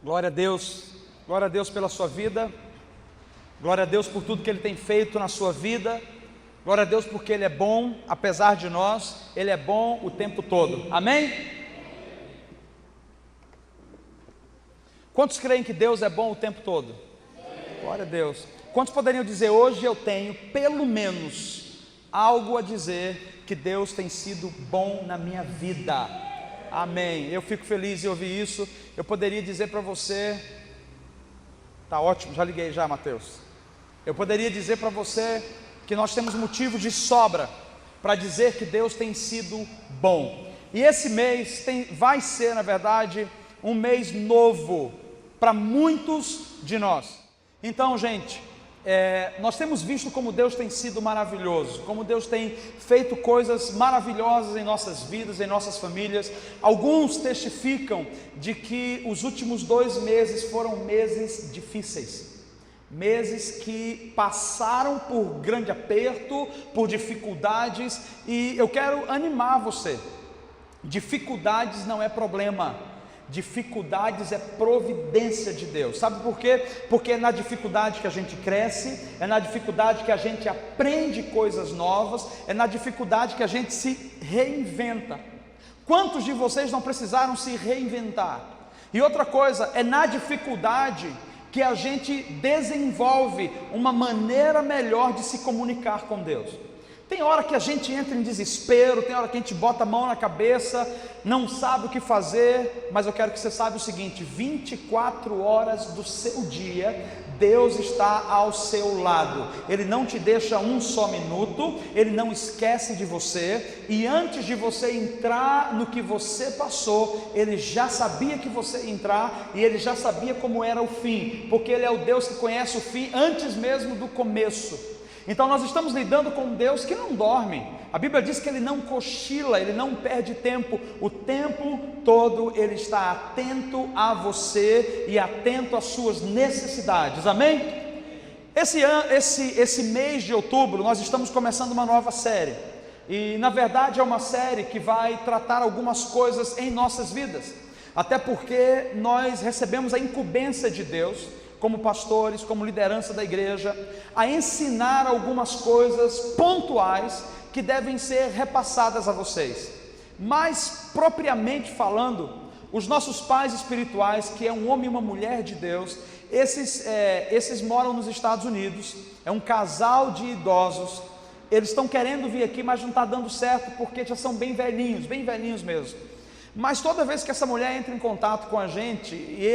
Glória a Deus pela sua vida, glória a Deus por tudo que Ele tem feito na sua vida, glória a Deus porque Ele é bom, apesar de nós, Ele é bom o tempo todo, amém? Quantos creem que Deus é bom o tempo todo? Glória a Deus. Quantos poderiam dizer, hoje eu tenho pelo menos algo a dizer que Deus tem sido bom na minha vida? Amém. Eu fico feliz em ouvir isso. Eu poderia dizer para você, tá ótimo, já liguei já, Mateus. Eu poderia dizer para você que nós temos motivo de sobra para dizer que Deus tem sido bom. E esse mês vai ser, na verdade, um mês novo para muitos de nós. Então, gente, nós temos visto como Deus tem sido maravilhoso, como Deus tem feito coisas maravilhosas em nossas vidas, em nossas famílias. Alguns testificam de que os últimos 2 meses foram meses difíceis, meses que passaram por grande aperto, por dificuldades, e eu quero animar você, dificuldades não é problema, dificuldades é providência de Deus. Sabe por quê? Porque é na dificuldade que a gente cresce, é na dificuldade que a gente aprende coisas novas, é na dificuldade que a gente se reinventa. Quantos de vocês não precisaram se reinventar? E outra coisa, é na dificuldade que a gente desenvolve uma maneira melhor de se comunicar com Deus. Tem hora que a gente entra em desespero, tem hora que a gente bota a mão na cabeça, não sabe o que fazer, mas eu quero que você saiba o seguinte: 24 horas do seu dia, Deus está ao seu lado. Ele não te deixa um só minuto, Ele não esquece de você, e antes de você entrar no que você passou, Ele já sabia que você ia entrar, e Ele já sabia como era o fim, porque Ele é o Deus que conhece o fim antes mesmo do começo. Então nós estamos lidando com um Deus que não dorme. A Bíblia diz que Ele não cochila, Ele não perde tempo. O tempo todo Ele está atento a você e atento às suas necessidades, amém? Esse mês de outubro nós estamos começando uma nova série. E na verdade é uma série que vai tratar algumas coisas em nossas vidas. Até porque nós recebemos a incumbência de Deus, como pastores, como liderança da igreja, a ensinar algumas coisas pontuais que devem ser repassadas a vocês. Mas, propriamente falando, os nossos pais espirituais, que é um homem e uma mulher de Deus, esses moram nos Estados Unidos, é um casal de idosos. Eles estão querendo vir aqui, mas não está dando certo, porque já são bem velhinhos mesmo. Mas toda vez que essa mulher entra em contato com a gente, e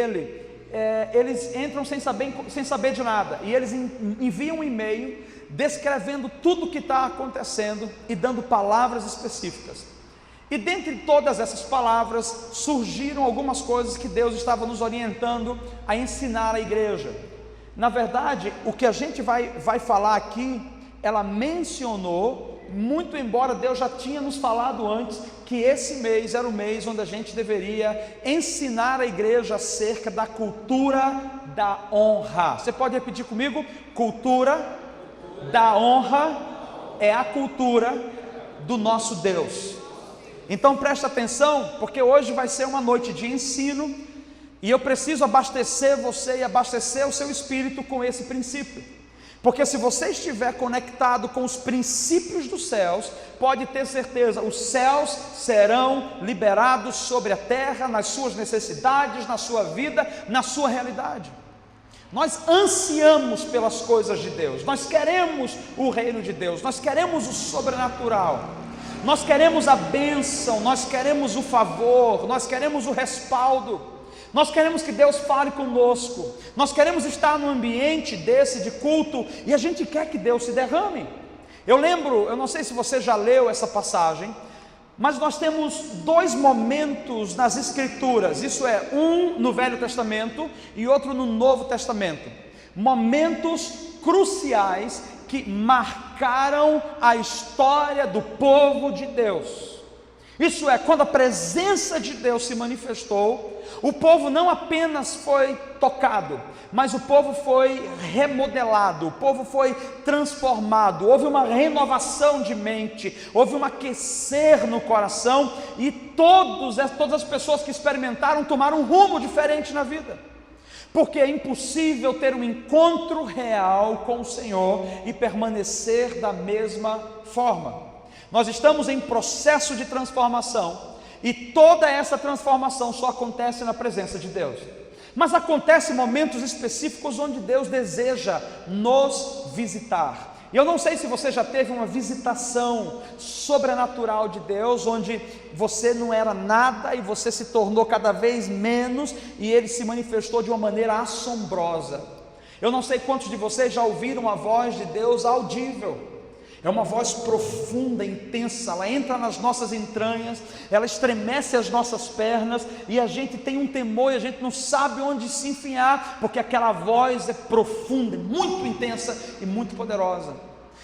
eles entram sem saber de nada, e eles enviam um e-mail descrevendo tudo o que está acontecendo e dando palavras específicas. E dentre todas essas palavras surgiram algumas coisas que Deus estava nos orientando a ensinar à igreja. Na verdade, o que a gente vai falar aqui, ela mencionou, muito embora Deus já tinha nos falado antes, que esse mês era o mês onde a gente deveria ensinar a igreja acerca da cultura da honra. Você pode repetir comigo? Cultura da honra é a cultura do nosso Deus. Então presta atenção, porque hoje vai ser uma noite de ensino, e eu preciso abastecer você e abastecer o seu espírito com esse princípio. Porque se você estiver conectado com os princípios dos céus, pode ter certeza, os céus serão liberados sobre a terra, nas suas necessidades, na sua vida, na sua realidade. Nós ansiamos pelas coisas de Deus, nós queremos o reino de Deus, nós queremos o sobrenatural, nós queremos a bênção, nós queremos o favor, nós queremos o respaldo. Nós queremos que Deus fale conosco, nós queremos estar num ambiente desse de culto, e a gente quer que Deus se derrame. Eu não sei se você já leu essa passagem, mas nós temos 2 momentos nas Escrituras, isso é, um no Velho Testamento e outro no Novo Testamento, momentos cruciais que marcaram a história do povo de Deus. Isso é, quando a presença de Deus se manifestou, o povo não apenas foi tocado, mas o povo foi remodelado, o povo foi transformado, houve uma renovação de mente, houve um aquecer no coração, e todas as pessoas que experimentaram tomaram um rumo diferente na vida, porque é impossível ter um encontro real com o Senhor e permanecer da mesma forma. Nós estamos em processo de transformação, e toda essa transformação só acontece na presença de Deus. Mas acontece momentos específicos onde Deus deseja nos visitar. E eu não sei se você já teve uma visitação sobrenatural de Deus, onde você não era nada e você se tornou cada vez menos, e Ele se manifestou de uma maneira assombrosa. Eu não sei quantos de vocês já ouviram a voz de Deus audível. É uma voz profunda, intensa, ela entra nas nossas entranhas, ela estremece as nossas pernas, e a gente tem um temor, e a gente não sabe onde se enfiar, porque aquela voz é profunda, muito intensa e muito poderosa.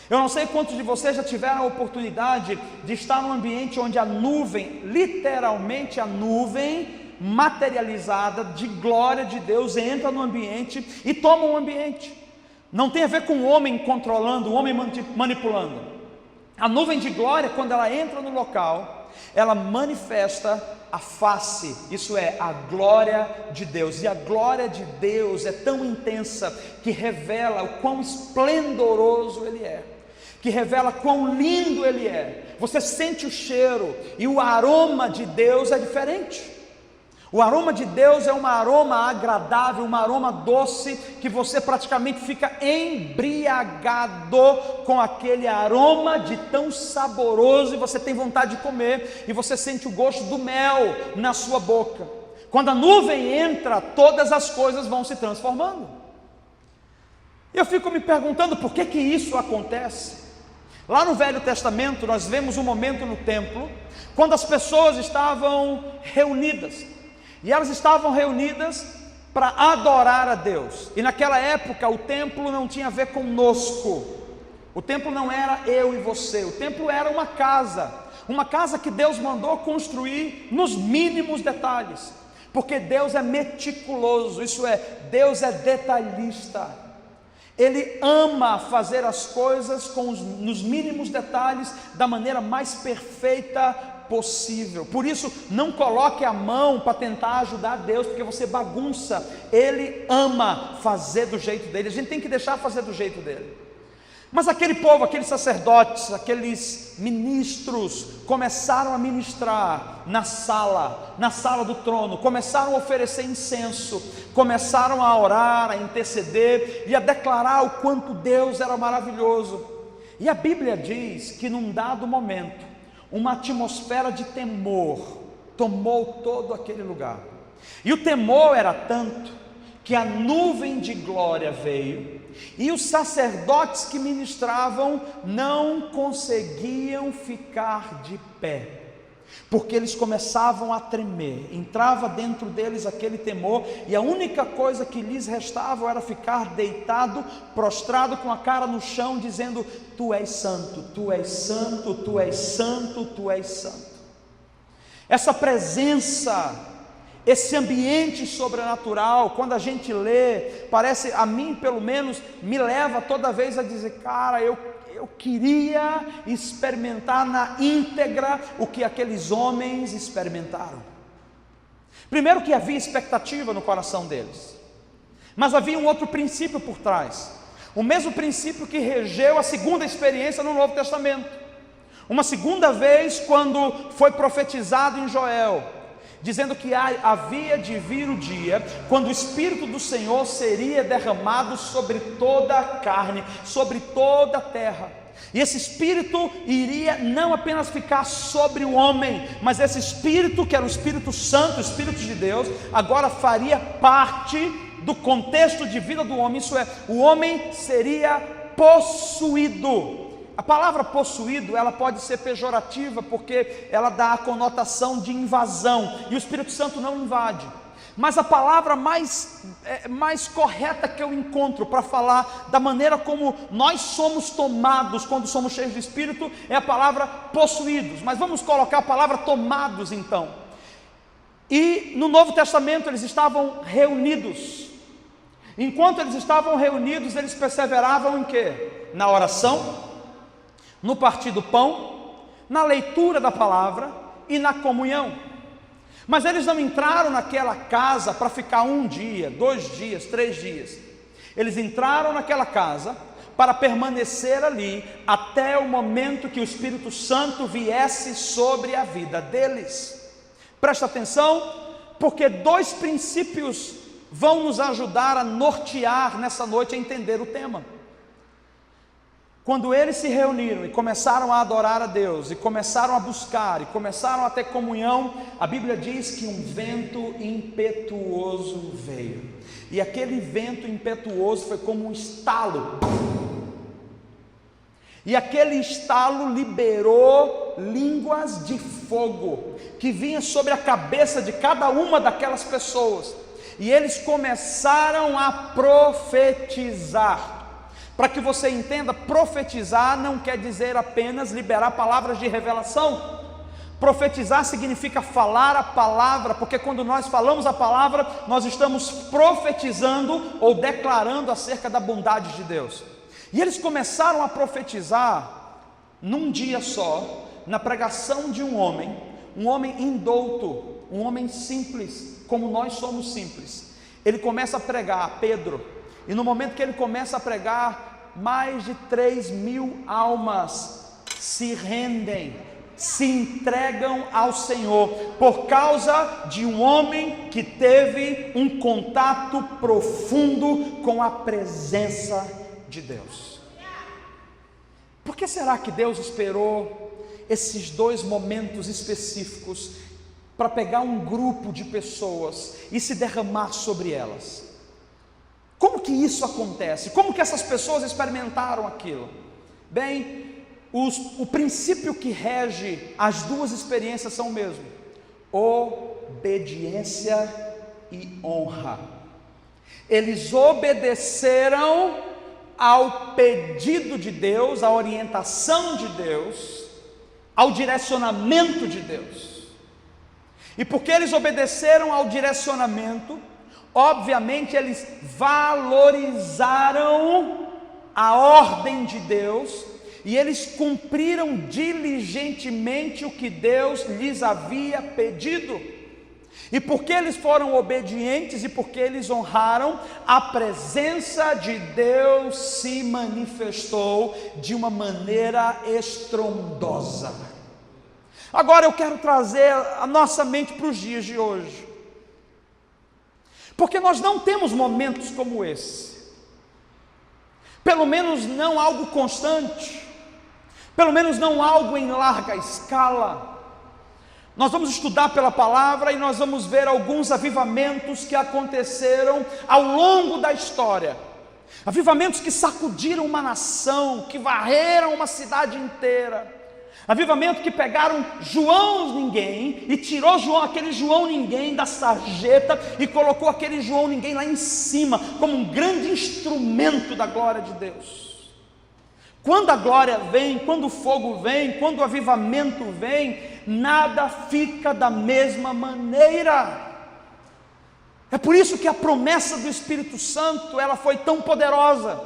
Eu não sei quantos de vocês já tiveram a oportunidade de estar num ambiente onde a nuvem, literalmente a nuvem materializada de glória de Deus, entra no ambiente e toma o ambiente. Não tem a ver com o homem controlando, o homem manipulando. A nuvem de glória, quando ela entra no local, ela manifesta a face, isso é, a glória de Deus. E a glória de Deus é tão intensa que revela o quão esplendoroso Ele é, que revela quão lindo Ele é. Você sente o cheiro, e o aroma de Deus é diferente. O aroma de Deus é um aroma agradável, um aroma doce, que você praticamente fica embriagado com aquele aroma de tão saboroso, e você tem vontade de comer, e você sente o gosto do mel na sua boca. Quando a nuvem entra, todas as coisas vão se transformando. Eu fico me perguntando por que isso acontece. Lá no Velho Testamento nós vemos um momento no templo, quando as pessoas estavam reunidas, e elas estavam reunidas para adorar a Deus. E naquela época o templo não tinha a ver conosco, o templo não era eu e você, o templo era uma casa que Deus mandou construir nos mínimos detalhes, porque Deus é meticuloso, isso é, Deus é detalhista. Ele ama fazer as coisas nos mínimos detalhes, da maneira mais perfeita possível. Por isso, não coloque a mão para tentar ajudar Deus, porque você bagunça. Ele ama fazer do jeito dele, a gente tem que deixar fazer do jeito dele. Mas aquele povo, aqueles sacerdotes, aqueles ministros, começaram a ministrar na sala do trono, começaram a oferecer incenso, começaram a orar, a interceder e a declarar o quanto Deus era maravilhoso. E a Bíblia diz que num dado momento, uma atmosfera de temor tomou todo aquele lugar, e o temor era tanto que a nuvem de glória veio, e os sacerdotes que ministravam não conseguiam ficar de pé, porque eles começavam a tremer, entrava dentro deles aquele temor, e a única coisa que lhes restava era ficar deitado, prostrado com a cara no chão, dizendo: Tu és santo, Tu és santo, Tu és santo, Tu és santo. Essa presença, esse ambiente sobrenatural, quando a gente lê, parece, a mim pelo menos, me leva toda vez a dizer: cara, eu queria experimentar na íntegra o que aqueles homens experimentaram. Primeiro que havia expectativa no coração deles, mas havia um outro princípio por trás, o mesmo princípio que regeu a segunda experiência no Novo Testamento. Uma segunda vez, quando foi profetizado em Joel, dizendo que havia de vir o dia quando o Espírito do Senhor seria derramado sobre toda a carne, sobre toda a terra. E esse Espírito iria não apenas ficar sobre o homem, mas esse Espírito, que era o Espírito Santo, o Espírito de Deus, agora faria parte do contexto de vida do homem, isso é, o homem seria possuído. A palavra possuído, ela pode ser pejorativa, porque ela dá a conotação de invasão, e o Espírito Santo não invade. Mas a palavra mais correta que eu encontro para falar da maneira como nós somos tomados quando somos cheios do Espírito é a palavra possuídos. Mas vamos colocar a palavra tomados então. E no Novo Testamento eles estavam reunidos. Enquanto eles estavam reunidos, eles perseveravam em quê? Na oração, no partir do pão, na leitura da palavra e na comunhão. Mas eles não entraram naquela casa para ficar 1 dia, 2 dias, 3 dias. Eles entraram naquela casa para permanecer ali até o momento que o Espírito Santo viesse sobre a vida deles. Presta atenção, porque 2 princípios vão nos ajudar a nortear nessa noite, a entender o tema. Quando eles se reuniram e começaram a adorar a Deus, e começaram a buscar, e começaram a ter comunhão, a Bíblia diz que um vento impetuoso veio, e aquele vento impetuoso foi como um estalo, e aquele estalo liberou línguas de fogo, que vinha sobre a cabeça de cada uma daquelas pessoas, e eles começaram a profetizar. Para que você entenda, profetizar não quer dizer apenas liberar palavras de revelação. Profetizar significa falar a palavra, porque quando nós falamos a palavra, nós estamos profetizando ou declarando acerca da bondade de Deus. E eles começaram a profetizar num dia só, na pregação de um homem indouto, um homem simples, como nós somos simples. Ele começa a pregar, Pedro. E no momento que ele começa a pregar, mais de 3.000 almas se rendem, se entregam ao Senhor, por causa de um homem que teve um contato profundo com a presença de Deus. Por que será que Deus esperou esses 2 momentos específicos para pegar um grupo de pessoas e se derramar sobre elas? Como que isso acontece? Como que essas pessoas experimentaram aquilo? Bem, o princípio que rege as 2 experiências são o mesmo: obediência e honra. Eles obedeceram ao pedido de Deus, à orientação de Deus, ao direcionamento de Deus. E porque eles obedeceram ao direcionamento, obviamente eles valorizaram a ordem de Deus e eles cumpriram diligentemente o que Deus lhes havia pedido. E porque eles foram obedientes e porque eles honraram, a presença de Deus se manifestou de uma maneira estrondosa. Agora eu quero trazer a nossa mente para os dias de hoje, porque nós não temos momentos como esse, pelo menos não algo constante, pelo menos não algo em larga escala. Nós vamos estudar pela palavra e nós vamos ver alguns avivamentos que aconteceram ao longo da história, avivamentos que sacudiram uma nação, que varreram uma cidade inteira, avivamento que pegaram João ninguém e tirou aquele João ninguém da sarjeta e colocou aquele João ninguém lá em cima como um grande instrumento da glória de Deus. Quando a glória vem, quando o fogo vem, quando o avivamento vem, nada fica da mesma maneira. É por isso que a promessa do Espírito Santo, ela foi tão poderosa,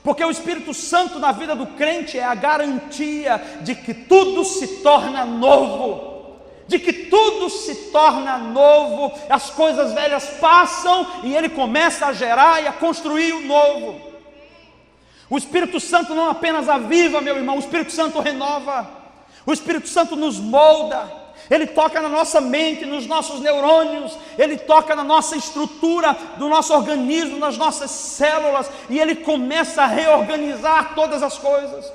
porque o Espírito Santo na vida do crente é a garantia de que tudo se torna novo, as coisas velhas passam e ele começa a gerar e a construir o novo. O Espírito Santo não apenas aviva, meu irmão, o Espírito Santo renova, o Espírito Santo nos molda, ele toca na nossa mente, nos nossos neurônios, ele toca na nossa estrutura do nosso organismo, nas nossas células, e ele começa a reorganizar todas as coisas,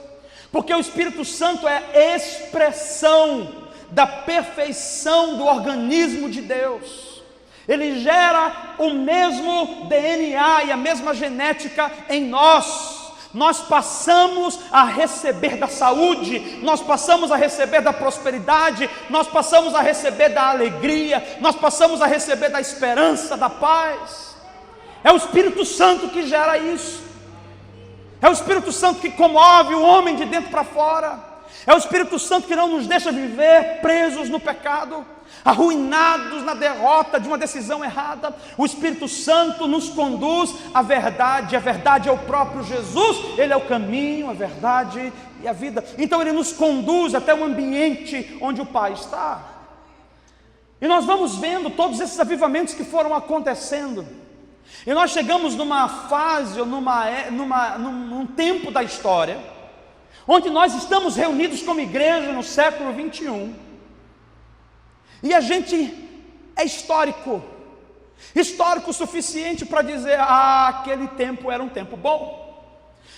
porque o Espírito Santo é expressão da perfeição do organismo de Deus. Ele gera o mesmo DNA e a mesma genética em nós. nós passamos a receber da saúde, nós passamos a receber da prosperidade, nós passamos a receber da alegria, nós passamos a receber da esperança, da paz. É o Espírito Santo que gera isso. É o Espírito Santo que comove o homem de dentro para fora. É o Espírito Santo que não nos deixa viver presos no pecado, arruinados na derrota de uma decisão errada. O Espírito Santo nos conduz à verdade. A verdade é o próprio Jesus. Ele é o caminho, a verdade e a vida. Então Ele nos conduz até o ambiente onde o Pai está. E nós vamos vendo todos esses avivamentos que foram acontecendo. E nós chegamos numa fase, ou num tempo da história, onde nós estamos reunidos como igreja no século 21, e a gente é histórico o suficiente para dizer, aquele tempo era um tempo bom.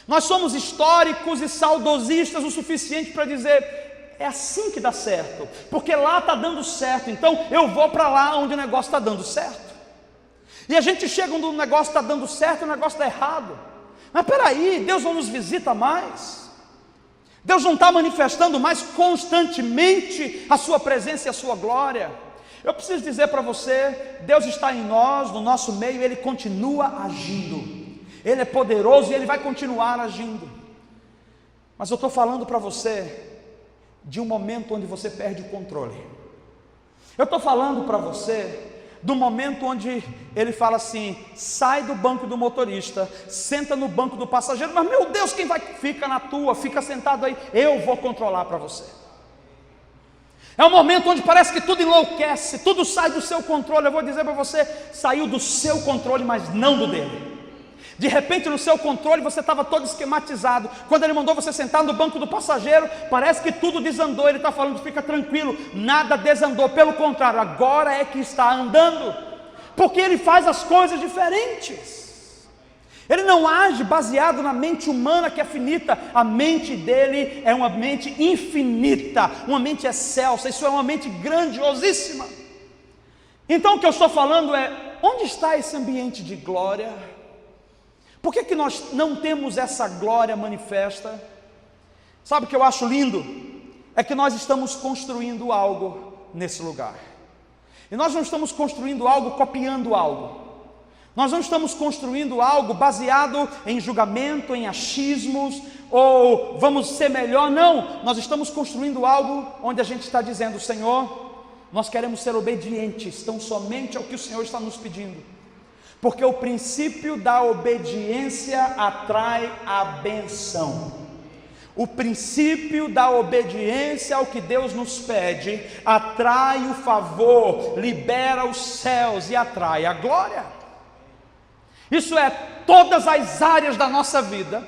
Nós somos históricos e saudosistas o suficiente para dizer, é assim que dá certo, porque lá está dando certo, então eu vou para lá onde o negócio está dando certo. E a gente chega onde o negócio está dando certo e o negócio está errado. Mas peraí, Deus não nos visita mais? Deus não está manifestando mais constantemente a sua presença e a sua glória? Eu preciso dizer para você, Deus está em nós, no nosso meio, Ele continua agindo. Ele é poderoso e Ele vai continuar agindo. Mas eu estou falando para você de um momento onde você perde o controle. Eu estou falando para você do momento onde Ele fala assim, sai do banco do motorista, senta no banco do passageiro, mas meu Deus, quem vai? Fica na tua, fica sentado aí, eu vou controlar para você. É um momento onde parece que tudo enlouquece, tudo sai do seu controle. Eu vou dizer para você, saiu do seu controle, mas não do dele. De repente no seu controle você estava todo esquematizado. Quando Ele mandou você sentar no banco do passageiro, parece que tudo desandou. Ele está falando, fica tranquilo, nada desandou, pelo contrário, agora é que está andando, porque Ele faz as coisas diferentes. Ele não age baseado na mente humana que é finita. A mente dele é uma mente infinita, uma mente excelsa. Isso é uma mente grandiosíssima. Então o que eu estou falando é, onde está esse ambiente de glória? Por que nós não temos essa glória manifesta? Sabe o que eu acho lindo? É que nós estamos construindo algo nesse lugar. E nós não estamos construindo algo copiando algo. Nós não estamos construindo algo baseado em julgamento, em achismos, ou vamos ser melhor. Não, nós estamos construindo algo onde a gente está dizendo, Senhor, nós queremos ser obedientes tão somente ao que o Senhor está nos pedindo. Porque o princípio da obediência atrai a benção. O princípio da obediência ao que Deus nos pede atrai o favor, libera os céus e atrai a glória. Isso é, todas as áreas da nossa vida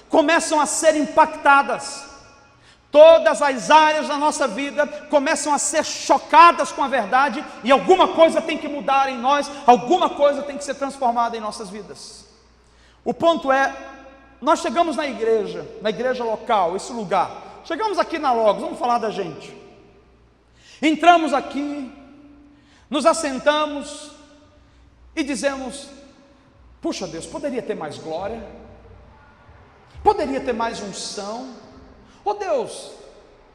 começam a ser impactadas. Todas as áreas da nossa vida começam a ser chocadas com a verdade, e alguma coisa tem que mudar em nós, alguma coisa tem que ser transformada em nossas vidas. O ponto é, nós chegamos na igreja local, esse lugar, chegamos aqui na Logos, vamos falar da gente. Entramos aqui, nos assentamos e dizemos, puxa Deus, poderia ter mais glória, poderia ter mais unção. Oh Deus,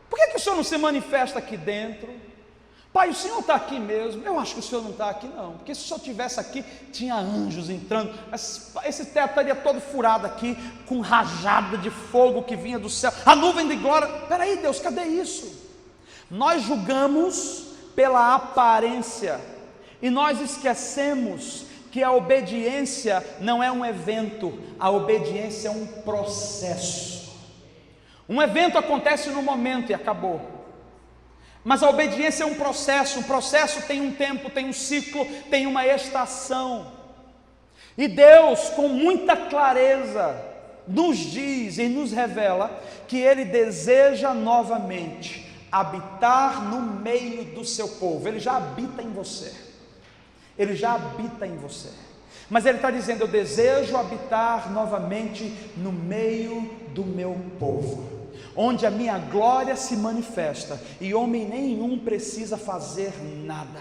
por que o Senhor não se manifesta aqui dentro? Pai, o Senhor está aqui mesmo. Eu acho que o Senhor não está aqui não, porque se o Senhor estivesse aqui, tinha anjos entrando, esse teto estaria todo furado aqui, com rajada de fogo que vinha do céu, a nuvem de glória. Peraí Deus, cadê isso? Nós julgamos pela aparência, e nós esquecemos que a obediência não é um evento, a obediência é um processo. Um evento acontece no momento e acabou, mas a obediência é um processo tem um tempo, tem um ciclo, tem uma estação. E Deus, com muita clareza, nos diz e nos revela que Ele deseja novamente habitar no meio do seu povo. Ele já habita em você, Ele já habita em você, mas Ele está dizendo, eu desejo habitar novamente no meio do meu povo. onde a minha glória se manifesta e homem nenhum precisa fazer nada.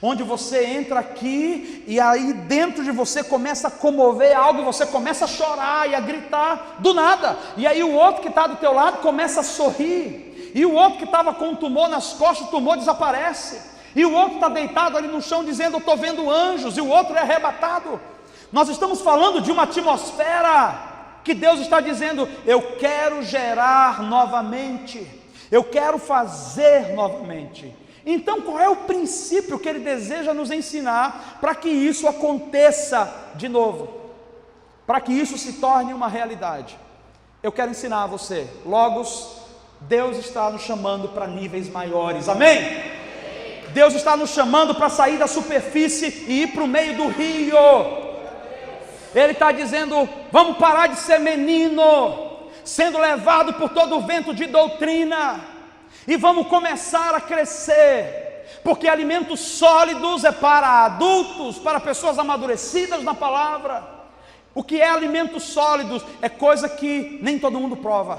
Onde você entra aqui e aí dentro de você começa a comover algo e você começa a chorar e a gritar do nada. E aí o outro que está do teu lado começa a sorrir. E o outro que estava com um tumor nas costas, o tumor desaparece. E o outro está deitado ali no chão dizendo: eu estou vendo anjos. E o outro é arrebatado. Nós estamos falando de uma atmosfera que Deus está dizendo: eu quero gerar novamente. Eu quero fazer novamente. Então, qual é o princípio que Ele deseja nos ensinar para que isso aconteça de novo? Para que isso se torne uma realidade? Eu quero ensinar a você. Logos, Deus está nos chamando para níveis maiores, amém? Deus está nos chamando para sair da superfície e ir para o meio do rio. Ele está dizendo: vamos parar de ser menino, sendo levado por todo o vento de doutrina, e vamos começar a crescer, porque alimentos sólidos é para adultos, para pessoas amadurecidas na palavra. O que é alimentos sólidos? É coisa que nem todo mundo prova,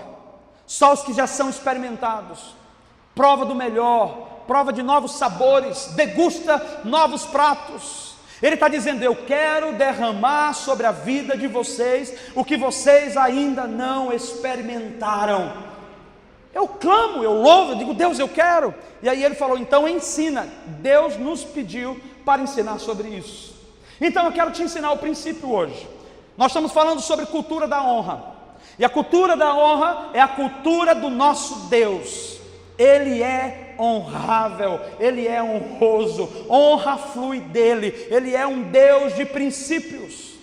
só os que já são experimentados. Prova do melhor, prova de novos sabores, degusta novos pratos. Ele está dizendo: eu quero derramar sobre a vida de vocês o que vocês ainda não experimentaram. Eu clamo, eu louvo, eu digo: Deus, eu quero. E aí ele falou: então ensina. Deus nos pediu para ensinar sobre isso. Então eu quero te ensinar o princípio hoje. Nós estamos falando sobre cultura da honra. E a cultura da honra é a cultura do nosso Deus. Ele é honrável, Ele é honroso, honra flui dele, Ele é um Deus de princípios.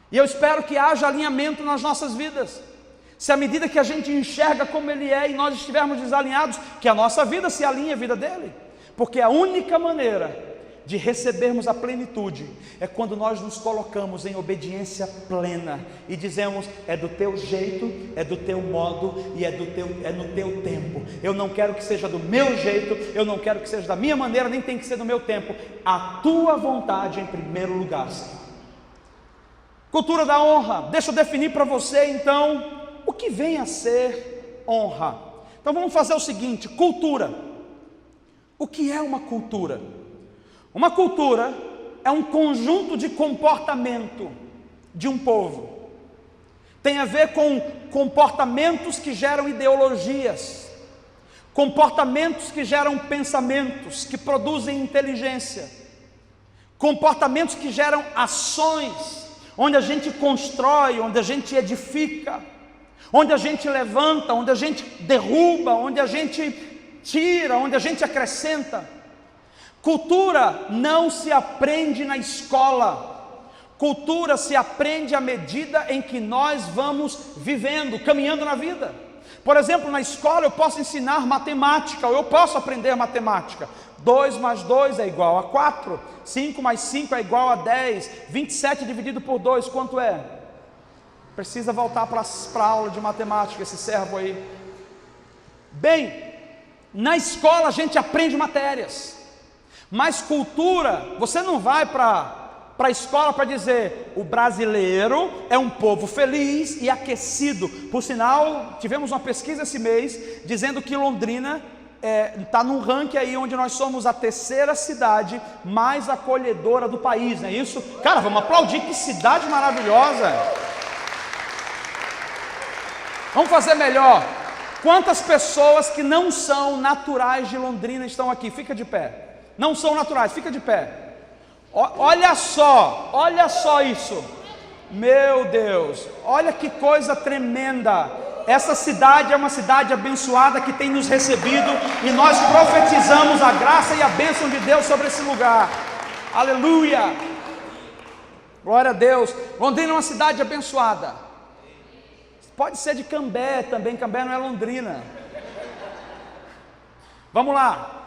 E eu espero que haja alinhamento nas nossas vidas. Se à medida que a gente enxerga como Ele é e nós estivermos desalinhados, que a nossa vida se alinhe à vida dEle. Porque a única maneira de recebermos a plenitude é quando nós nos colocamos em obediência plena e dizemos: é do teu jeito, é do teu modo e é no teu tempo. Eu não quero que seja do meu jeito, eu não quero que seja da minha maneira, nem tem que ser do meu tempo. A tua vontade em primeiro lugar, Senhor. Cultura da honra. Deixa eu definir para você então o que vem a ser honra. Então vamos fazer o seguinte: cultura. O que é uma cultura? Uma cultura é um conjunto de comportamento de um povo. Tem a ver com comportamentos que geram ideologias, comportamentos que geram pensamentos, que produzem inteligência, comportamentos que geram ações, onde a gente constrói, onde a gente edifica, onde a gente levanta, onde a gente derruba, onde a gente tira, onde a gente acrescenta. Cultura não se aprende na escola. Cultura se aprende à medida em que nós vamos vivendo, caminhando na vida. Por exemplo, na escola eu posso ensinar matemática, ou eu posso aprender matemática. 2 mais 2 é igual a 4, 5 mais 5 é igual a 10, 27 dividido por 2, quanto é? Precisa voltar para a aula de matemática, esse servo aí. Bem, na escola a gente aprende matérias, mas cultura, você não vai para a escola para dizer: o brasileiro é um povo feliz e aquecido. Por sinal, tivemos uma pesquisa esse mês dizendo que Londrina está num ranking aí onde nós somos a 3ª cidade mais acolhedora do país, não é isso? Cara, vamos aplaudir, que cidade maravilhosa! Vamos fazer melhor. Quantas pessoas que não são naturais de Londrina estão aqui? Fica de pé. Não são naturais, fica de pé. Olha só isso. Meu Deus, olha que coisa tremenda. Essa cidade é uma cidade abençoada que tem nos recebido, e nós profetizamos a graça e a bênção de Deus sobre esse lugar. Aleluia. Glória a Deus. Londrina é uma cidade abençoada. Pode ser de Cambé também, Cambé não é Londrina. Vamos lá.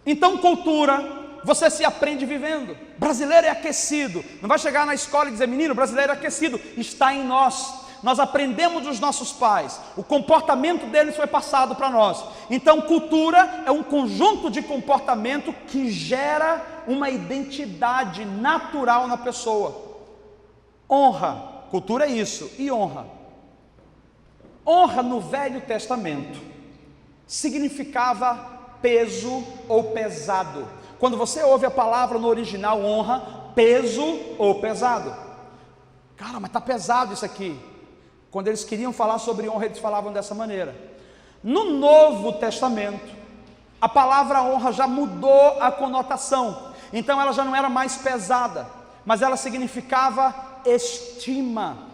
Então, cultura, você se aprende vivendo. Brasileiro é aquecido. Não vai chegar na escola e dizer: menino, brasileiro é aquecido. Está em nós. Nós aprendemos dos nossos pais. O comportamento deles foi passado para nós. Então, cultura é um conjunto de comportamento que gera uma identidade natural na pessoa. Honra. Cultura é isso. E honra? Honra no Velho Testamento significava peso ou pesado. Quando você ouve a palavra no original honra, peso ou pesado. Cara, mas está pesado isso aqui. Quando eles queriam falar sobre honra, eles falavam dessa maneira. No Novo Testamento, a palavra honra já mudou a conotação. Então ela já não era mais pesada, mas ela significava estima.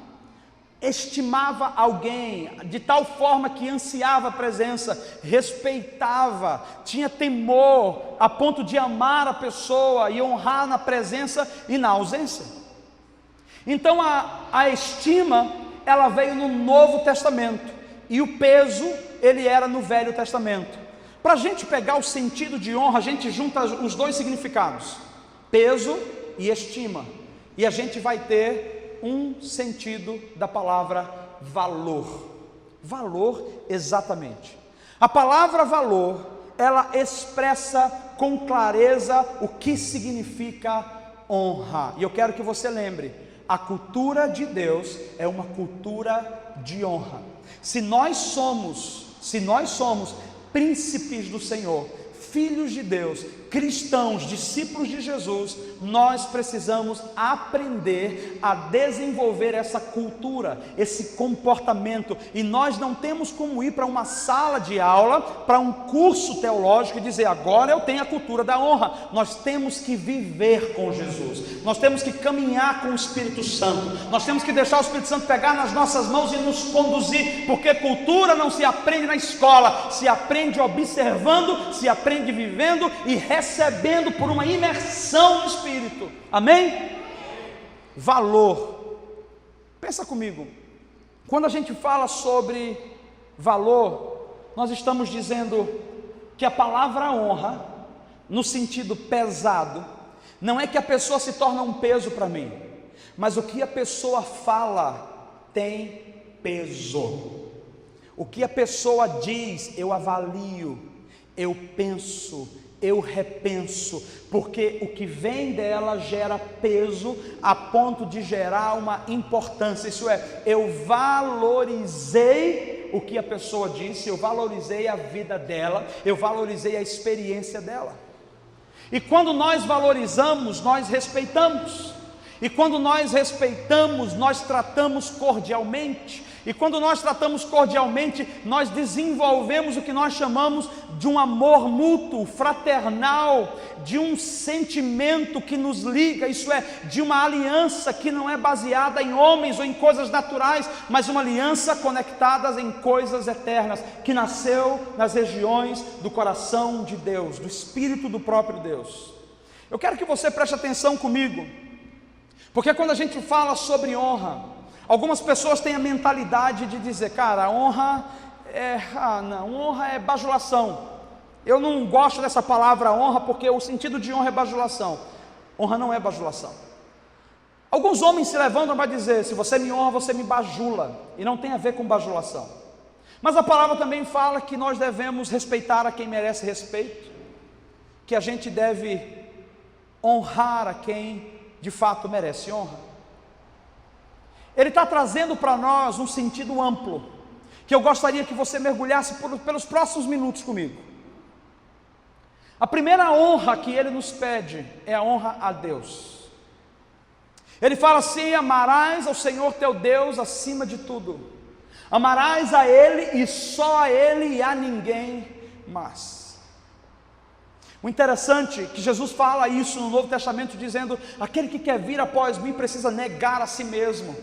Estimava alguém de tal forma que ansiava a presença, respeitava, tinha temor a ponto de amar a pessoa e honrar na presença e na ausência. Então a estima, ela veio no Novo Testamento, e o peso, ele era no Velho Testamento. Para a gente pegar o sentido de honra, a gente junta os dois significados, peso e estima, e a gente vai ter um sentido da palavra valor. Valor, exatamente. A palavra valor, ela expressa com clareza o que significa honra. E eu quero que você lembre, a cultura de Deus é uma cultura de honra. Se nós somos príncipes do Senhor, filhos de Deus, cristãos, discípulos de Jesus, nós precisamos aprender a desenvolver essa cultura, esse comportamento, e nós não temos como ir para uma sala de aula, para um curso teológico e dizer, agora eu tenho a cultura da honra. Nós temos que viver com Jesus, nós temos que caminhar com o Espírito Santo, nós temos que deixar o Espírito Santo pegar nas nossas mãos e nos conduzir, porque cultura não se aprende na escola, se aprende observando, se aprende vivendo e recebendo por uma imersão no Espírito. Amém? Valor. Pensa comigo, quando a gente fala sobre valor, nós estamos dizendo que a palavra honra, no sentido pesado, não é que a pessoa se torna um peso para mim, mas o que a pessoa fala tem peso. O que a pessoa diz, eu avalio, eu penso, eu repenso, porque o que vem dela gera peso a ponto de gerar uma importância. Isso é, eu valorizei o que a pessoa disse, eu valorizei a vida dela, eu valorizei a experiência dela. E quando nós valorizamos, nós respeitamos. E quando nós respeitamos, nós tratamos cordialmente. E quando nós tratamos cordialmente, nós desenvolvemos o que nós chamamos de um amor mútuo, fraternal, de um sentimento que nos liga, isso é, de uma aliança que não é baseada em homens ou em coisas naturais, mas uma aliança conectada em coisas eternas, que nasceu nas regiões do coração de Deus, do Espírito do próprio Deus. Eu quero que você preste atenção comigo, porque quando a gente fala sobre honra, algumas pessoas têm a mentalidade de dizer, cara, honra é bajulação. Eu não gosto dessa palavra honra, porque o sentido de honra é bajulação. Honra não é bajulação. Alguns homens se levantam para dizer, se você me honra, você me bajula, e não tem a ver com bajulação. Mas a palavra também fala que nós devemos respeitar a quem merece respeito, que a gente deve honrar a quem de fato merece honra. Ele está trazendo para nós um sentido amplo, que eu gostaria que você mergulhasse pelos próximos minutos comigo. A primeira honra que ele nos pede é a honra a Deus. Ele fala assim, amarás ao Senhor teu Deus acima de tudo, amarás a Ele e só a Ele e a ninguém mais. O interessante é que Jesus fala isso no Novo Testamento, dizendo, aquele que quer vir após mim precisa negar a si mesmo,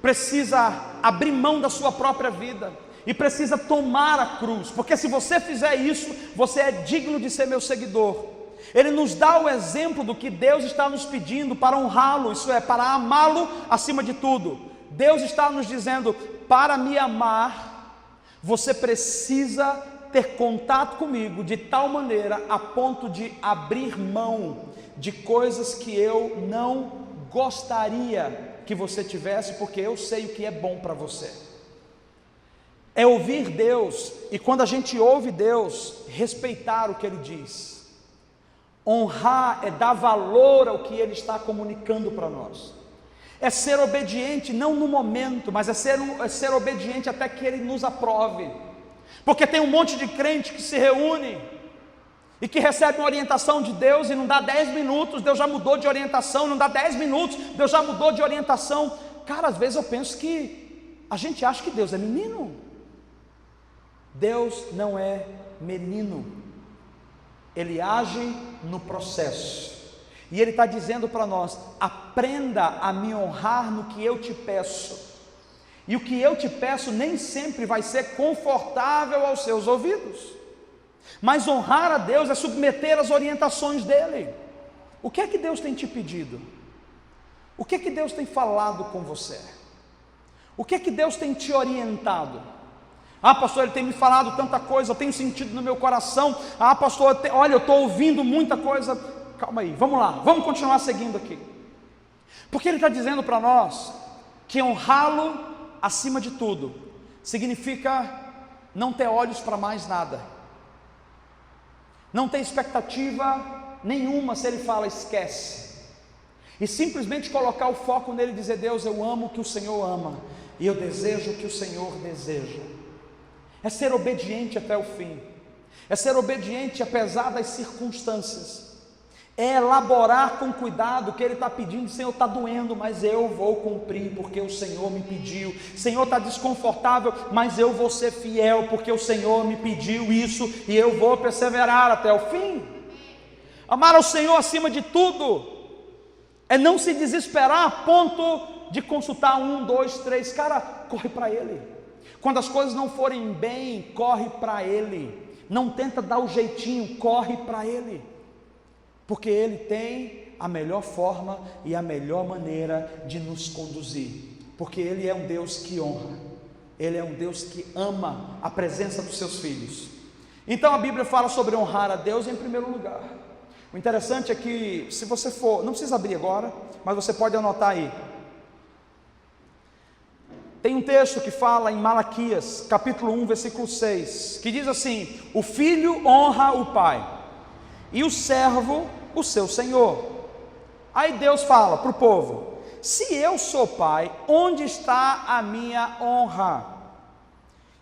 precisa abrir mão da sua própria vida e precisa tomar a cruz, porque se você fizer isso, você é digno de ser meu seguidor. Ele nos dá o exemplo do que Deus está nos pedindo para honrá-lo, isso é, para amá-lo acima de tudo. Deus está nos dizendo, para me amar, você precisa ter contato comigo de tal maneira a ponto de abrir mão de coisas que eu não gostaria que você tivesse, porque eu sei o que é bom para você. É ouvir Deus, e quando a gente ouve Deus, respeitar o que Ele diz. Honrar é dar valor ao que Ele está comunicando para nós. É ser obediente não no momento, mas é ser obediente até que Ele nos aprove. Porque tem um monte de crente que se reúne e que recebe uma orientação de Deus e não dá 10 minutos, Deus já mudou de orientação, não dá 10 minutos, Deus já mudou de orientação. Cara, às vezes eu penso que a gente acha que Deus é menino. Deus não é menino, Ele age no processo. E Ele está dizendo para nós: aprenda a me honrar no que eu te peço. E o que eu te peço nem sempre vai ser confortável aos seus ouvidos, mas honrar a Deus é submeter as orientações dEle. O que é que Deus tem te pedido? O que é que Deus tem falado com você? O que é que Deus tem te orientado? Ah, pastor, Ele tem me falado tanta coisa, eu tenho sentido no meu coração. Ah, pastor, olha, eu estou ouvindo muita coisa. Calma aí, vamos lá, vamos continuar seguindo aqui. Porque Ele está dizendo para nós que honrá-lo acima de tudo significa não ter olhos para mais nada, não ter expectativa nenhuma. Se Ele fala, esquece, e simplesmente colocar o foco nele e dizer: Deus, eu amo o que o Senhor ama, e eu desejo o que o Senhor deseja. É ser obediente até o fim, é ser obediente apesar das circunstâncias, é elaborar com cuidado o que Ele está pedindo. Senhor, está doendo, mas eu vou cumprir, porque o Senhor me pediu. Senhor, está desconfortável, mas eu vou ser fiel, porque o Senhor me pediu isso, e eu vou perseverar até o fim. Amar ao Senhor acima de tudo é não se desesperar a ponto de consultar 1, 2, 3, cara, corre para Ele. Quando as coisas não forem bem, corre para Ele. Não tenta dar o jeitinho, corre para Ele, porque Ele tem a melhor forma e a melhor maneira de nos conduzir, porque Ele é um Deus que honra, Ele é um Deus que ama a presença dos seus filhos. Então a Bíblia fala sobre honrar a Deus em primeiro lugar. O interessante é que, se você for, não precisa abrir agora, mas você pode anotar aí. Tem um texto que fala em Malaquias, capítulo 1, versículo 6, que diz assim: o filho honra o pai, e o servo o seu senhor. Aí Deus fala para o povo: se eu sou pai, onde está a minha honra?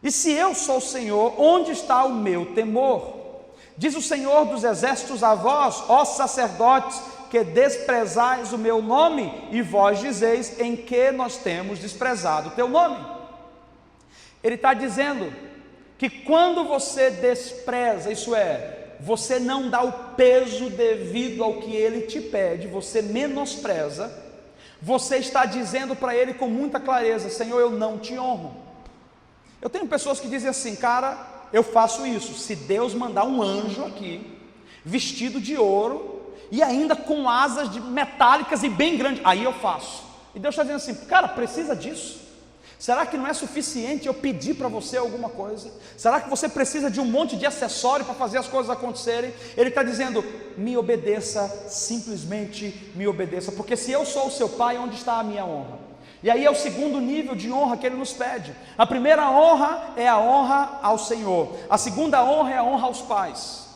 E se eu sou Senhor, onde está o meu temor? Diz o Senhor dos exércitos a vós, ó sacerdotes, que desprezais o meu nome, e vós dizeis: em que nós temos desprezado o teu nome? Ele está dizendo que quando você despreza, isso é, você não dá o peso devido ao que Ele te pede, você menospreza, você está dizendo para Ele com muita clareza: Senhor, eu não te honro. Eu tenho pessoas que dizem assim: cara, eu faço isso, se Deus mandar um anjo aqui, vestido de ouro, e ainda com asas metálicas e bem grandes, aí eu faço. E Deus está dizendo assim: cara, precisa disso? Será que não é suficiente eu pedir para você alguma coisa? Será que você precisa de um monte de acessório para fazer as coisas acontecerem? Ele está dizendo: me obedeça, simplesmente me obedeça, porque se eu sou o seu pai, onde está a minha honra? E aí é o segundo nível de honra que Ele nos pede. A primeira honra é a honra ao Senhor, a segunda honra é a honra aos pais.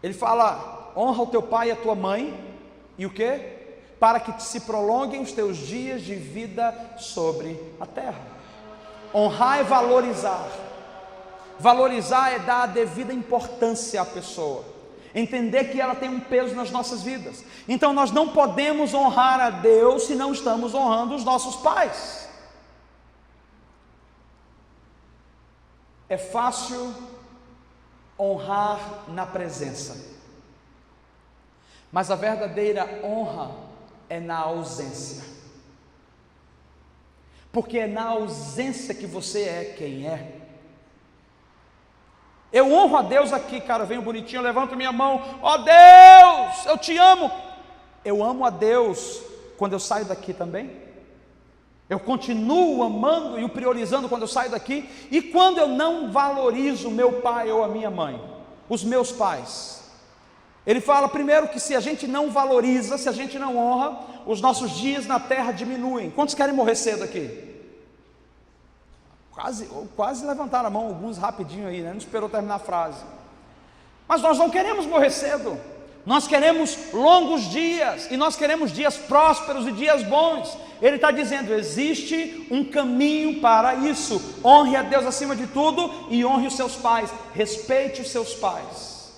Ele fala: honra o teu pai e a tua mãe, e o quê? Para que se prolonguem os teus dias de vida sobre a terra. Honrar é valorizar. Valorizar é dar a devida importância à pessoa, entender que ela tem um peso nas nossas vidas. Então nós não podemos honrar a Deus se não estamos honrando os nossos pais. É fácil honrar na presença, mas a verdadeira honra é na ausência, porque é na ausência que você é quem é. Eu honro a Deus aqui, cara, venho bonitinho, levanto minha mão: ó Deus, eu te amo. Eu amo a Deus quando eu saio daqui também. Eu continuo amando e o priorizando quando eu saio daqui. E quando eu não valorizo meu pai ou a minha mãe, os meus pais, ele fala primeiro que se a gente não valoriza, se a gente não honra, os nossos dias na terra diminuem. Quantos querem morrer cedo aqui? Quase levantaram a mão, alguns rapidinho aí, né? Não esperou terminar a frase. Mas nós não queremos morrer cedo. Nós queremos longos dias, e nós queremos dias prósperos e dias bons. Ele está dizendo, existe um caminho para isso. Honre a Deus acima de tudo e honre os seus pais. Respeite os seus pais.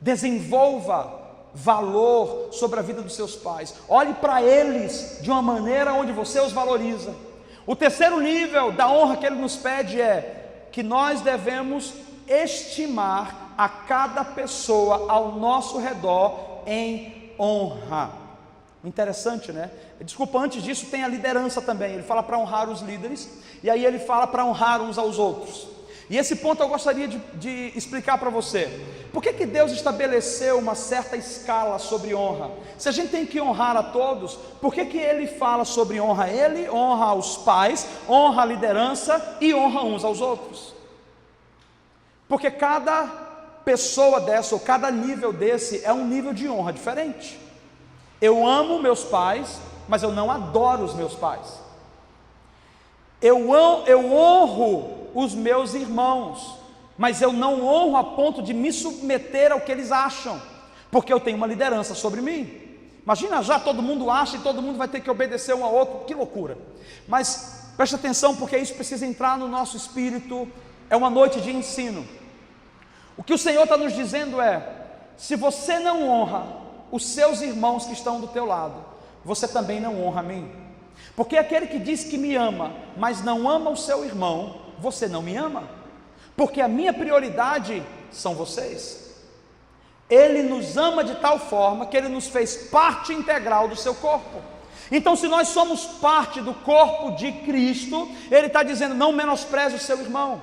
Desenvolva valor sobre a vida dos seus pais. Olhe para eles de uma maneira onde você os valoriza. O terceiro nível da honra que ele nos pede é que nós devemos estimar a cada pessoa ao nosso redor em honra. Interessante, né? Desculpa, antes disso tem a liderança também. Ele fala para honrar os líderes, e aí ele fala para honrar uns aos outros. E esse ponto eu gostaria de explicar para você. Por que Deus estabeleceu uma certa escala sobre honra? Se a gente tem que honrar a todos, por que ele fala sobre honra? Ele honra os pais, honra a liderança e honra uns aos outros. Porque cada pessoa dessa, ou cada nível desse, é um nível de honra diferente. Eu amo meus pais, mas eu não adoro os meus pais. Eu honro os meus irmãos, mas eu não honro a ponto de me submeter ao que eles acham, porque eu tenho uma liderança sobre mim. Imagina, já todo mundo acha e todo mundo vai ter que obedecer um ao outro, que loucura. Mas preste atenção, porque isso precisa entrar no nosso espírito. É uma noite de ensino. O que o Senhor está nos dizendo é: se você não honra os seus irmãos que estão do teu lado, você também não honra a mim. Porque aquele que diz que me ama, mas não ama o seu irmão, você não me ama. Porque a minha prioridade são vocês. Ele nos ama de tal forma que ele nos fez parte integral do seu corpo. Então, se nós somos parte do corpo de Cristo, ele está dizendo: não menospreze o seu irmão,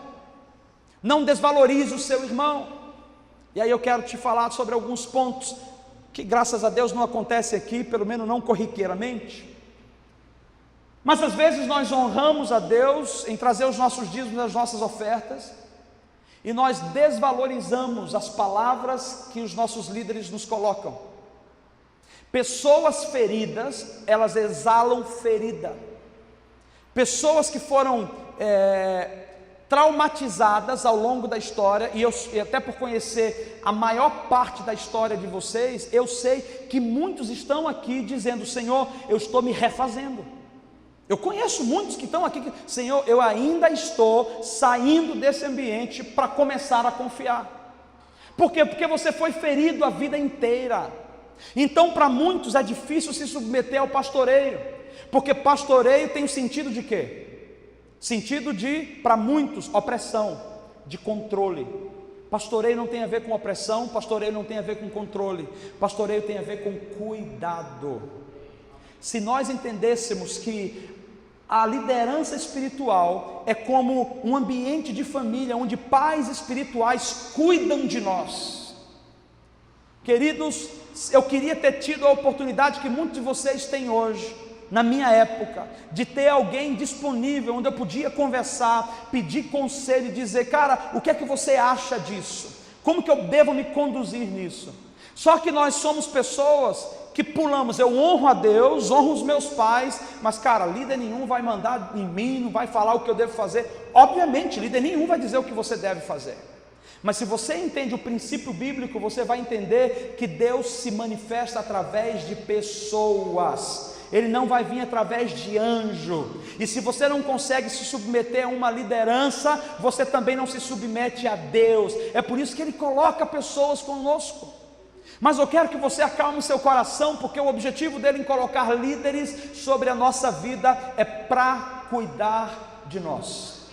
não desvalorize o seu irmão. E aí eu quero te falar sobre alguns pontos que graças a Deus não acontece aqui, pelo menos não corriqueiramente. Mas às vezes nós honramos a Deus em trazer os nossos dízimos, as nossas ofertas, e nós desvalorizamos as palavras que os nossos líderes nos colocam. Pessoas feridas, elas exalam ferida. Pessoas que foram traumatizadas ao longo da história, e até por conhecer a maior parte da história de vocês, eu sei que muitos estão aqui dizendo: Senhor, eu estou me refazendo. Eu conheço muitos que estão aqui, Senhor, eu ainda estou saindo desse ambiente para começar a confiar. Por quê? Porque você foi ferido a vida inteira. Então, para muitos é difícil se submeter ao pastoreio, porque pastoreio tem o sentido de quê? Sentido de, para muitos, opressão, de controle. Pastoreio não tem a ver com opressão, pastoreio não tem a ver com controle, pastoreio tem a ver com cuidado. Se nós entendêssemos que a liderança espiritual é como um ambiente de família, onde pais espirituais cuidam de nós. Queridos, eu queria ter tido a oportunidade que muitos de vocês têm hoje, na minha época, de ter alguém disponível, onde eu podia conversar, pedir conselho e dizer: cara, o que é que você acha disso? Como que eu devo me conduzir nisso? Só que nós somos pessoas que pulamos. Eu honro a Deus, honro os meus pais, mas cara, líder nenhum vai mandar em mim, não vai falar o que eu devo fazer. Obviamente, líder nenhum vai dizer o que você deve fazer. Mas se você entende o princípio bíblico, você vai entender que Deus se manifesta através de pessoas. Ele não vai vir através de anjo. E se você não consegue se submeter a uma liderança, você também não se submete a Deus. É por isso que Ele coloca pessoas conosco. Mas eu quero que você acalme o seu coração, porque o objetivo dele em colocar líderes sobre a nossa vida é para cuidar de nós.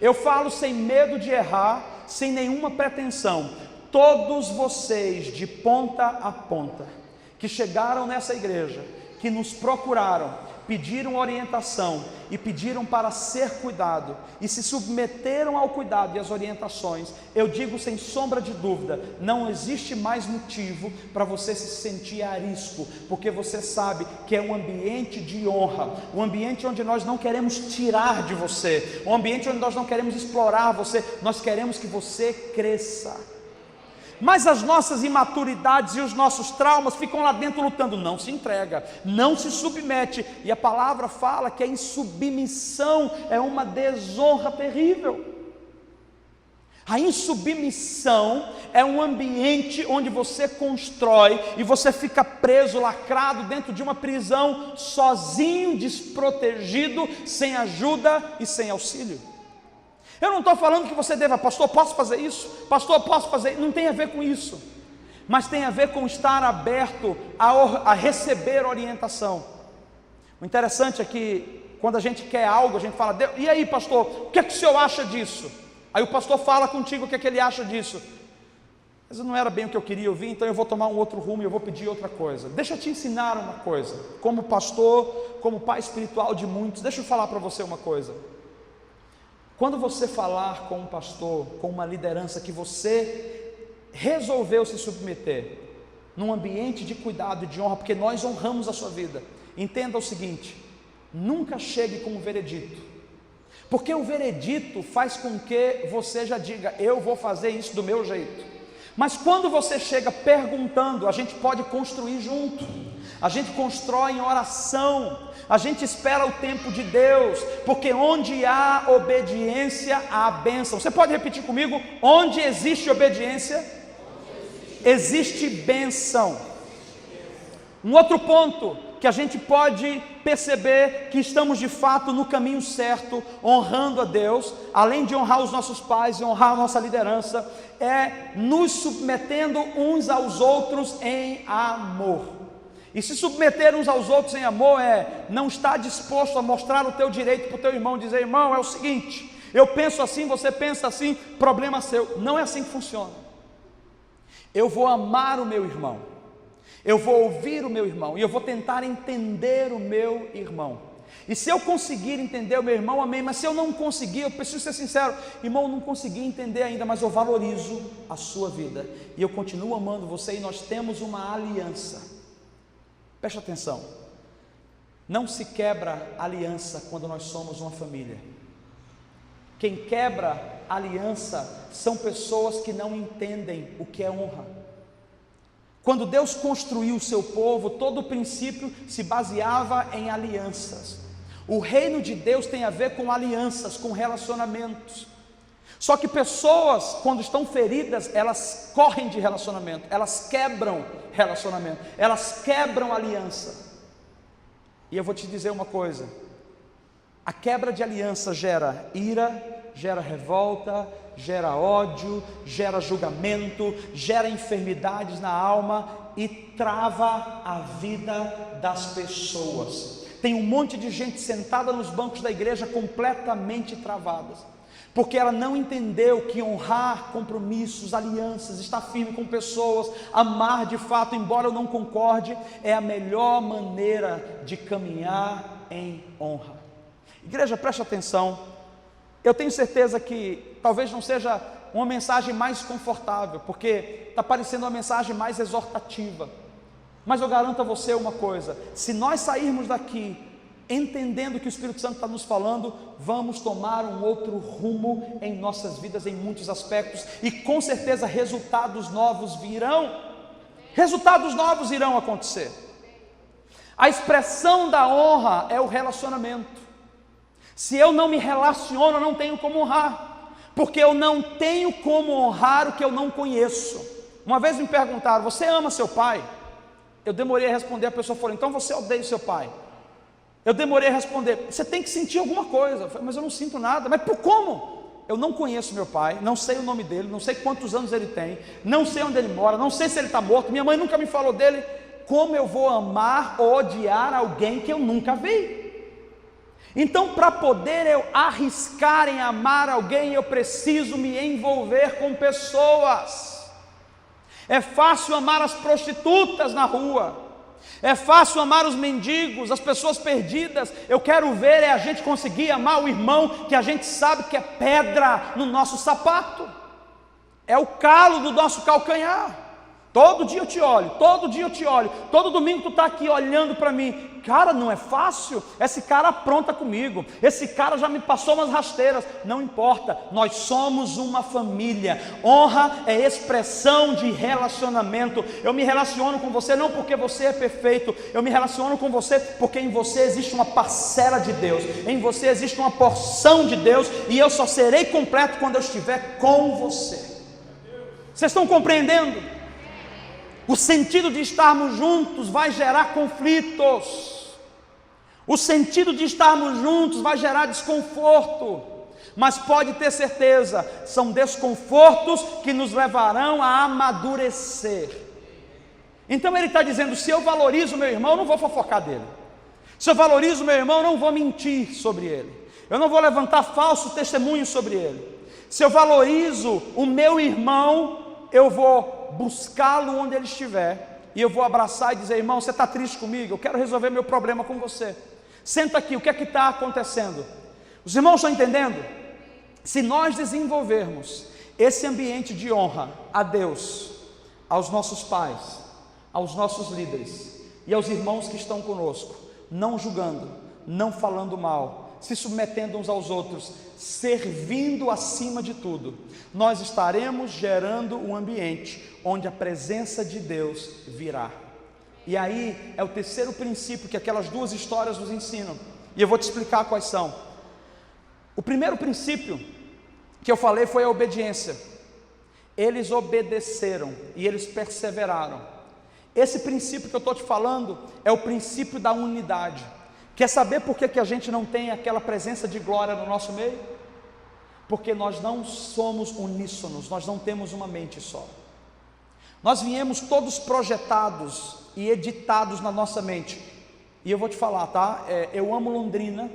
Eu falo sem medo de errar, sem nenhuma pretensão. Todos vocês, de ponta a ponta, que chegaram nessa igreja, que nos procuraram, pediram orientação e pediram para ser cuidado e se submeteram ao cuidado e às orientações, eu digo sem sombra de dúvida, não existe mais motivo para você se sentir a risco, porque você sabe que é um ambiente de honra, um ambiente onde nós não queremos tirar de você, um ambiente onde nós não queremos explorar você, nós queremos que você cresça. Mas as nossas imaturidades e os nossos traumas ficam lá dentro lutando. Não se entrega, não se submete. E a palavra fala que a insubmissão é uma desonra terrível. A insubmissão é um ambiente onde você constrói e você fica preso, lacrado dentro de uma prisão, sozinho, desprotegido, sem ajuda e sem auxílio. Eu não estou falando que você deva, pastor, posso fazer isso? Pastor, posso fazer isso? Não tem a ver com isso, mas tem a ver com estar aberto a receber orientação. O interessante é que quando a gente quer algo, a gente fala, e aí pastor, o que é que o senhor acha disso? Aí o pastor fala contigo o que é que ele acha disso. Mas não era bem o que eu queria ouvir, então eu vou tomar um outro rumo e eu vou pedir outra coisa. Deixa eu te ensinar uma coisa, como pastor, como pai espiritual de muitos, deixa eu falar para você uma coisa. Quando você falar com um pastor, com uma liderança que você resolveu se submeter, num ambiente de cuidado e de honra, porque nós honramos a sua vida, entenda o seguinte: nunca chegue com um veredito, porque o veredito faz com que você já diga, eu vou fazer isso do meu jeito. Mas quando você chega perguntando, a gente pode construir junto, a gente constrói em oração, a gente espera o tempo de Deus, porque onde há obediência, há bênção. Você pode repetir comigo? Onde existe obediência, existe bênção. Um outro ponto que a gente pode perceber que estamos de fato no caminho certo, honrando a Deus, além de honrar os nossos pais e honrar a nossa liderança, é nos submetendo uns aos outros em amor. E se submeter uns aos outros em amor é não estar disposto a mostrar o teu direito para o teu irmão, dizer, irmão, é o seguinte, eu penso assim, você pensa assim, problema seu. Não é assim que funciona. Eu vou amar o meu irmão, eu vou ouvir o meu irmão, e eu vou tentar entender o meu irmão. E se eu conseguir entender o meu irmão, amém. Mas se eu não conseguir, eu preciso ser sincero, irmão, eu não consegui entender ainda, mas eu valorizo a sua vida, e eu continuo amando você, e nós temos uma aliança. Preste atenção, não se quebra aliança quando nós somos uma família. Quem quebra aliança são pessoas que não entendem o que é honra. Quando Deus construiu o seu povo, todo o princípio se baseava em alianças. O reino de Deus tem a ver com alianças, com relacionamentos. Só que pessoas, quando estão feridas, elas correm de relacionamento, elas quebram relacionamento, elas quebram aliança. E eu vou te dizer uma coisa: a quebra de aliança gera ira, gera revolta, gera ódio, gera julgamento, gera enfermidades na alma e trava a vida das pessoas. Tem um monte de gente sentada nos bancos da igreja completamente travadas, porque ela não entendeu que honrar compromissos, alianças, estar firme com pessoas, amar de fato, embora eu não concorde, é a melhor maneira de caminhar em honra. Igreja, preste atenção. Eu tenho certeza que talvez não seja uma mensagem mais confortável, porque está parecendo uma mensagem mais exortativa, mas eu garanto a você uma coisa: se nós sairmos daqui entendendo que o Espírito Santo está nos falando, vamos tomar um outro rumo em nossas vidas em muitos aspectos, e com certeza resultados novos virão acontecer. A expressão da honra é o relacionamento. Se eu não me relaciono, eu não tenho como honrar, porque eu não tenho como honrar o que eu não conheço. Uma vez me perguntaram, você ama seu pai? Eu demorei a responder, a pessoa falou, então você odeia o seu pai? Eu demorei a responder, você tem que sentir alguma coisa. Eu falei, mas eu não sinto nada. Mas por como? Eu não conheço meu pai, não sei o nome dele, não sei quantos anos ele tem, não sei onde ele mora, não sei se ele está morto, minha mãe nunca me falou dele. Como eu vou amar ou odiar alguém que eu nunca vi? Então, para poder eu arriscar em amar alguém, eu preciso me envolver com pessoas. É fácil amar as prostitutas na rua, é fácil amar os mendigos, as pessoas perdidas. Eu quero ver a gente conseguir amar o irmão que a gente sabe que é pedra no nosso sapato, é o calo do nosso calcanhar. Todo dia eu te olho, todo dia eu te olho, todo domingo tu está aqui olhando para mim. Cara, não é fácil, esse cara apronta comigo, esse cara já me passou umas rasteiras. Não importa, nós somos uma família. Honra é expressão de relacionamento. Eu me relaciono com você não porque você é perfeito, eu me relaciono com você porque em você existe uma parcela de Deus, em você existe uma porção de Deus, e eu só serei completo quando eu estiver com você. Vocês estão compreendendo? O sentido de estarmos juntos vai gerar conflitos. O sentido de estarmos juntos vai gerar desconforto. Mas pode ter certeza, são desconfortos que nos levarão a amadurecer. Então ele está dizendo, se eu valorizo meu irmão, eu não vou fofocar dele. Se eu valorizo meu irmão, eu não vou mentir sobre ele. Eu não vou levantar falso testemunho sobre ele. Se eu valorizo o meu irmão, eu vou buscá-lo onde ele estiver, e eu vou abraçar e dizer, irmão, você está triste comigo? Eu quero resolver meu problema com você. Senta aqui, o que é que está acontecendo? Os irmãos estão entendendo? Se nós desenvolvermos esse ambiente de honra a Deus, aos nossos pais, aos nossos líderes e aos irmãos que estão conosco, não julgando, não falando mal, se submetendo uns aos outros, servindo acima de tudo, nós estaremos gerando um ambiente onde a presença de Deus virá. E aí é o terceiro princípio que aquelas duas histórias nos ensinam, e eu vou te explicar quais são. O primeiro princípio que eu falei foi a obediência. Eles obedeceram e eles perseveraram. Esse princípio que eu estou te falando é o princípio da unidade. Quer saber por que a gente não tem aquela presença de glória no nosso meio? Porque nós não somos uníssonos, nós não temos uma mente só. Nós viemos todos projetados e editados na nossa mente. E eu vou te falar, tá? Eu amo Londrina,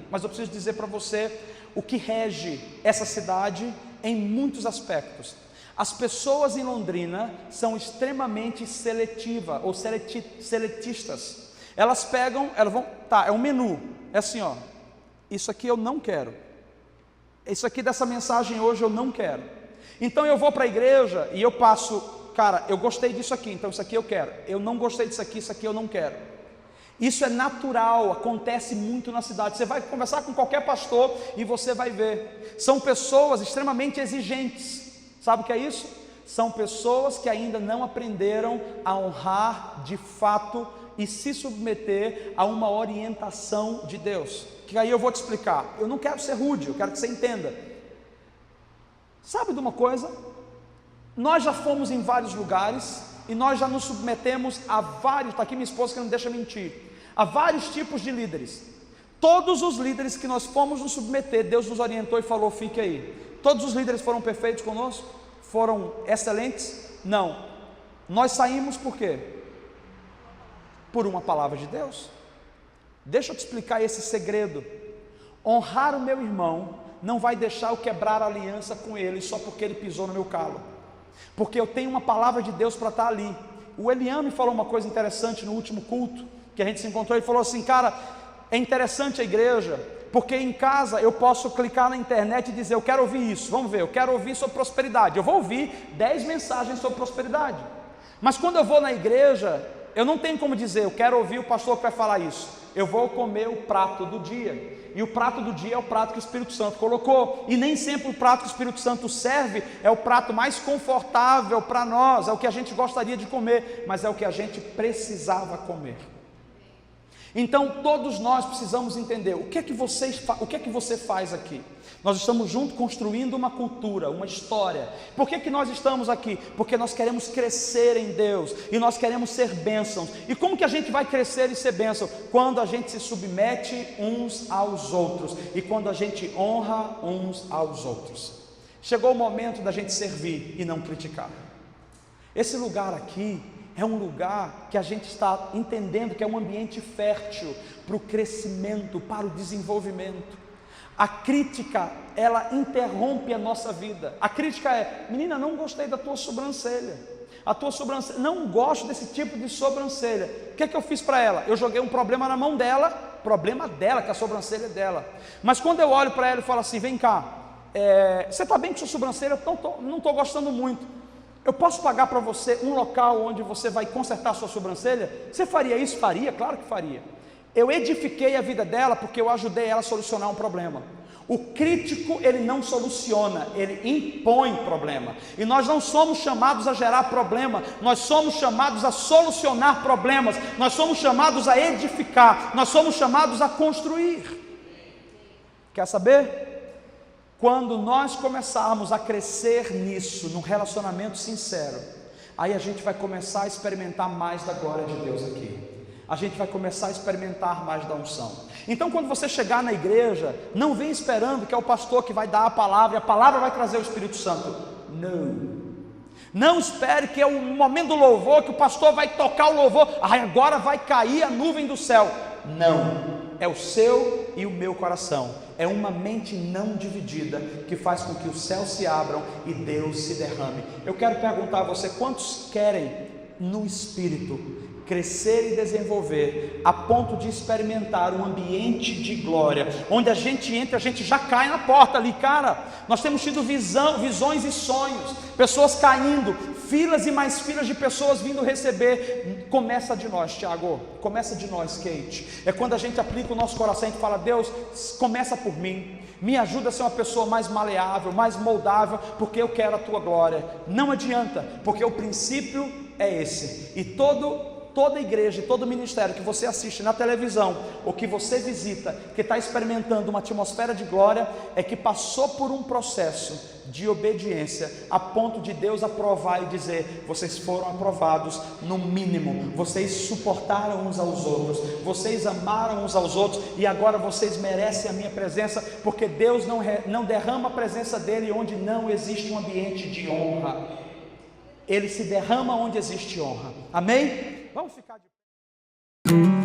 mas eu preciso dizer para você o que rege essa cidade em muitos aspectos. As pessoas em Londrina são extremamente seletivas ou seletistas. Elas pegam, elas vão, tá, é um menu, é assim, ó, isso aqui eu não quero, isso aqui dessa mensagem hoje eu não quero. Então eu vou para a igreja e eu passo, cara, eu gostei disso aqui, então isso aqui eu quero, eu não gostei disso aqui, isso aqui eu não quero. Isso é natural, acontece muito na cidade. Você vai conversar com qualquer pastor e você vai ver, são pessoas extremamente exigentes. Sabe o que é isso? São pessoas que ainda não aprenderam a honrar de fato e se submeter a uma orientação de Deus. Que aí eu vou te explicar. Eu não quero ser rude, eu quero que você entenda. Sabe de uma coisa? Nós já fomos em vários lugares e nós já nos submetemos a vários, está aqui minha esposa que não deixa mentir, a vários tipos de líderes. Todos os líderes que nós fomos nos submeter, Deus nos orientou e falou, fique aí. Todos os líderes foram perfeitos conosco? Foram excelentes? Não. Nós saímos por quê? Por uma palavra de Deus. Deixa eu te explicar esse segredo. Honrar o meu irmão não vai deixar eu quebrar a aliança com ele só porque ele pisou no meu calo, porque eu tenho uma palavra de Deus para estar ali. O Elian me falou uma coisa interessante no último culto que a gente se encontrou. Ele falou assim, cara, é interessante a igreja, porque em casa eu posso clicar na internet e dizer, eu quero ouvir isso, vamos ver, eu quero ouvir sobre prosperidade, eu vou ouvir 10 mensagens sobre prosperidade, mas quando eu vou na igreja, eu não tenho como dizer, eu quero ouvir o pastor que vai falar isso. Eu vou comer o prato do dia, e o prato do dia é o prato que o Espírito Santo colocou, e nem sempre o prato que o Espírito Santo serve é o prato mais confortável para nós, é o que a gente gostaria de comer, mas é o que a gente precisava comer. Então todos nós precisamos entender, o que é que você faz aqui? Nós estamos juntos construindo uma cultura, uma história. Por que nós estamos aqui? Porque nós queremos crescer em Deus, e nós queremos ser bênçãos. E como que a gente vai crescer e ser bênção? Quando a gente se submete uns aos outros, e quando a gente honra uns aos outros. Chegou o momento da gente servir e não criticar. Esse lugar aqui é um lugar que a gente está entendendo que é um ambiente fértil para o crescimento, para o desenvolvimento. A crítica, ela interrompe a nossa vida. A crítica é, menina, não gostei da tua sobrancelha. A tua sobrancelha, não gosto desse tipo de sobrancelha. O que é que eu fiz para ela? Eu joguei um problema na mão dela, problema dela, que a sobrancelha é dela. Mas quando eu olho para ela e falo assim, vem cá, você está bem com sua sobrancelha? Não estou gostando muito. Eu posso pagar para você um local onde você vai consertar a sua sobrancelha? Você faria isso? Faria, claro que faria. Eu edifiquei a vida dela porque eu ajudei ela a solucionar um problema. O crítico, ele não soluciona, ele impõe problema. E nós não somos chamados a gerar problema, nós somos chamados a solucionar problemas, nós somos chamados a edificar, nós somos chamados a construir. Quer saber? Quando nós começarmos a crescer nisso, num relacionamento sincero, aí a gente vai começar a experimentar mais da glória de Deus aqui. A gente vai começar a experimentar mais da unção. Então, quando você chegar na igreja, não vem esperando que é o pastor que vai dar a palavra e a palavra vai trazer o Espírito Santo. Não espere que é o momento do louvor, que o pastor vai tocar o louvor, agora vai cair a nuvem do céu. Não, é o seu e o meu coração. É uma mente não dividida que faz com que os céus se abram e Deus se derrame. Eu quero perguntar a você, quantos querem no Espírito crescer e desenvolver a ponto de experimentar um ambiente de glória, onde a gente entra, a gente já cai na porta ali, cara? Nós temos tido visões e sonhos, pessoas caindo, filas e mais filas de pessoas vindo receber. Começa de nós, Tiago, começa de nós, Kate. É quando a gente aplica o nosso coração e fala: Deus, começa por mim, me ajuda a ser uma pessoa mais maleável, mais moldável, porque eu quero a tua glória. Não adianta, porque o princípio é esse. E toda igreja, todo ministério que você assiste na televisão, ou que você visita, que está experimentando uma atmosfera de glória, é que passou por um processo de obediência, a ponto de Deus aprovar e dizer: vocês foram aprovados no mínimo, vocês suportaram uns aos outros, vocês amaram uns aos outros, e agora vocês merecem a minha presença, porque Deus não derrama a presença dele onde não existe um ambiente de honra. Ele se derrama onde existe honra. Amém? Vamos ficar de pé.